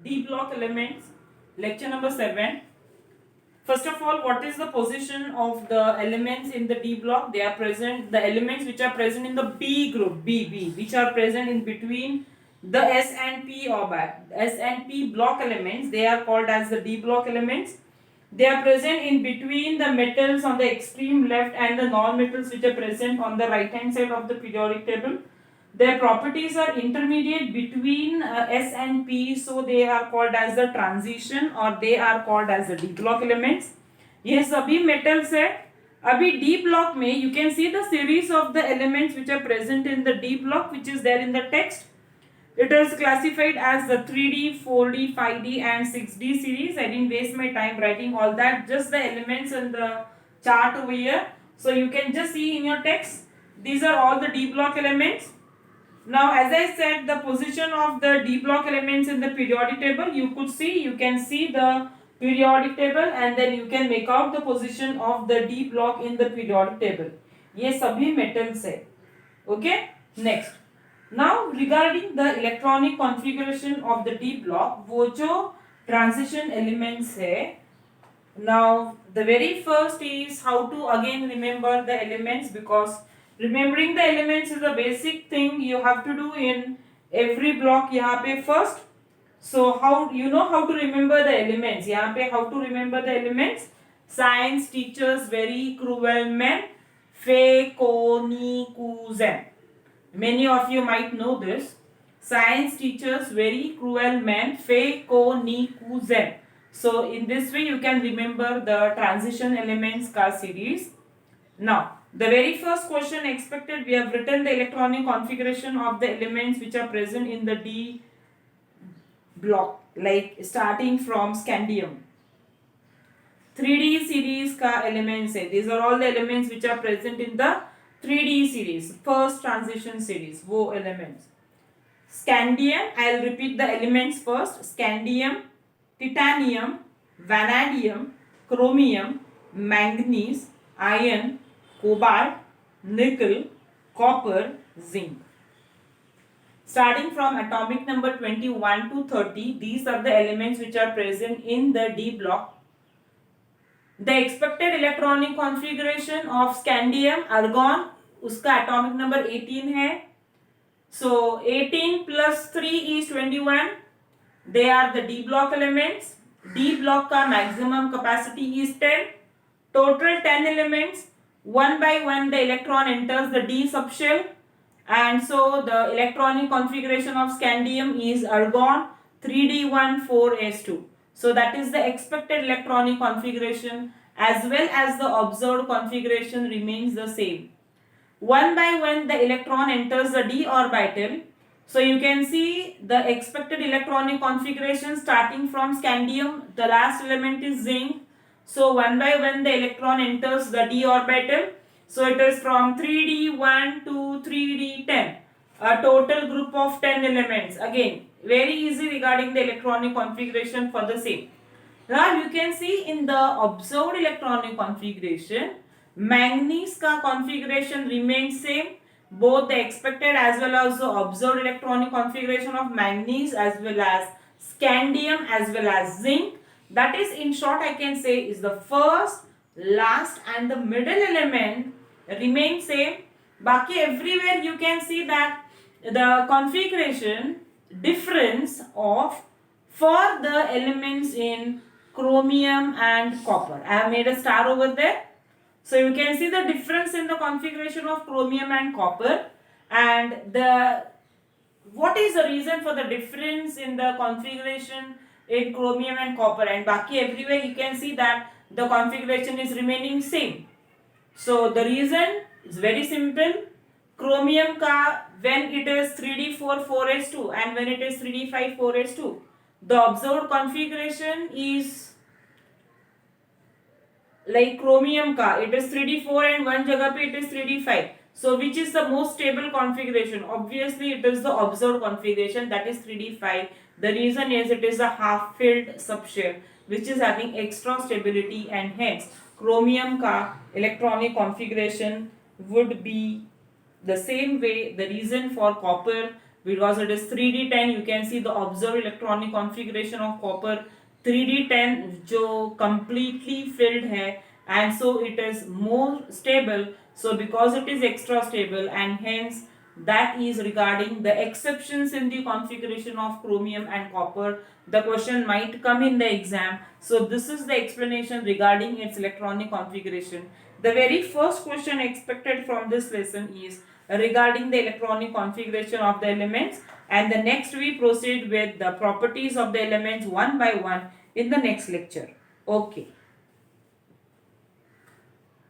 D block elements, lecture number 7. First of all, what is the position of the elements in the D block? They are present, the elements which are present in the B group, B, which are present in between the S and P orbit. S and P block elements, they are called as the D block elements. They are present in between the metals on the extreme left and the non-metals which are present on the right hand side of the periodic table. Their properties are intermediate between S and P, so they are called as the transition or they are called as the D block elements. ये सभी metals है. अभी D block में you can see the series of the elements which are present in the D block, which is there in the text. It is classified as the 3D, 4D, 5D and 6D series. I didn't waste my time writing all that, just the elements in the chart over here. So you can just see in your text, these are all the D block elements. Now, as I said, the position of the D block elements in the periodic table, you can see the periodic table and then you can make out the position of the D block in the periodic table. ये सभी metals है. Okay? Next. Now, regarding the electronic configuration of the D block, वो जो transition elements है. Now, the very first is how to again remember the elements, because remembering the elements is a basic thing you have to do in every block. यहाँ पे first, so how you know how to remember the elements? यहाँ पे how to remember the elements? Science teachers very cruel men, fe ko ni ku zen. Many of you might know this. Science teachers very cruel men, fe ko ni ku zen. So in this way you can remember the transition elements ka series. Now, the very first question expected, we have written the electronic configuration of the elements which are present in the D block, like starting from scandium. 3D series ka elements hai. These are all the elements which are present in the 3D series, first transition series, wo elements. Scandium, I'll repeat the elements first. Scandium, titanium, vanadium, chromium, manganese, iron, cobalt, nickel, copper, zinc. Starting from atomic number 21 to 30, these are the elements which are present in the D block. The expected electronic configuration of scandium, argon, उसका atomic number 18 है. So 18 plus 3 is 21. They are the D block elements. D block का maximum capacity is 10. Total 10 elements. One by one the electron enters the D subshell, and so the electronic configuration of scandium is argon 3d14s2. So that is the expected electronic configuration, as well as the observed configuration remains the same. One by one the electron enters the D orbital. So you can see the expected electronic configuration starting from scandium. The last element is zinc. So one by one the electron enters the D orbital. So it is from 3d1 to 3d10. A total group of 10 elements. Again, very easy regarding the electronic configuration for the same. Now you can see in the observed electronic configuration, manganese ka configuration remains same. Both the expected as well as the observed electronic configuration of manganese as well as scandium as well as zinc. That is, in short, I can say is the first, last and the middle element remain same. Baki everywhere you can see that the configuration difference of for the elements in chromium and copper. I have made a star over there. So you can see the difference in the configuration of chromium and copper, and what is the reason for the difference in the configuration in chromium and copper, and baki everywhere you can see that the configuration is remaining same. So the reason is very simple. Chromium ka when it is 3d4 4s2 and when it is 3d5 4s2, the observed configuration is like chromium ka it is 3d4 and one jagah pe it is 3d5. So which is the most stable configuration? Obviously it is the observed configuration, that is 3d5. The reason is it is a half filled subshell which is having extra stability, and hence chromium ka electronic configuration would be the same way. The reason for copper because it is 3d10. You can see the observed electronic configuration of copper 3d10 जो completely filled है, and so it is more stable. So because it is extra stable, and hence that is regarding the exceptions in the configuration of chromium and copper. The question might come in the exam. So this is the explanation regarding its electronic configuration. The very first question expected from this lesson is regarding the electronic configuration of the elements, and the next we proceed with the properties of the elements one by one in the next lecture. Okay.